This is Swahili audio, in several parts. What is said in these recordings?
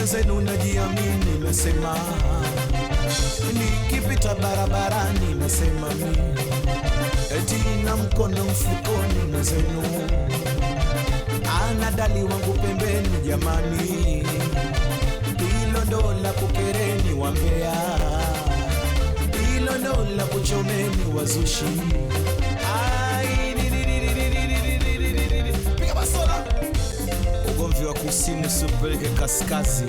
mwenzenu najiamini, nasema nikipita barabarani nasema mimi eti na mkono mfukoni, mwenzenu anadali wangu pembeni. Jamani, hilo ndo la kukereni wambea, hilo ndo la kuchomeni wazushi. Piga basola. Ugomvi wa kusini supeleke kaskazi.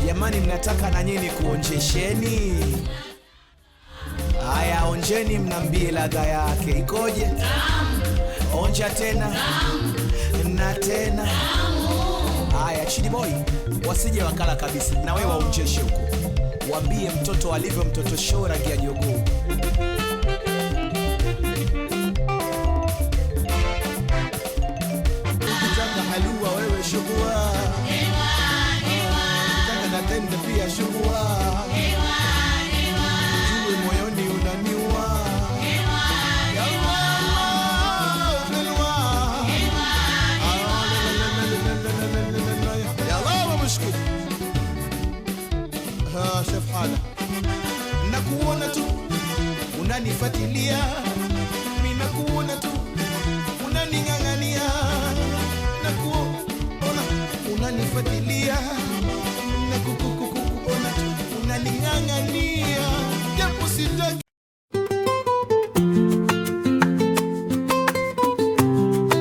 Jamani, mnataka na nyinyi kuonjesheni? Haya, onjeni, mnambie ladha yake ikoje? Onja tena na tena. Haya, Chidi Boy wasije wakala kabisa, na wewe waonjeshe huko, waambie mtoto alivyo, mtoto show rangi ya jogoo.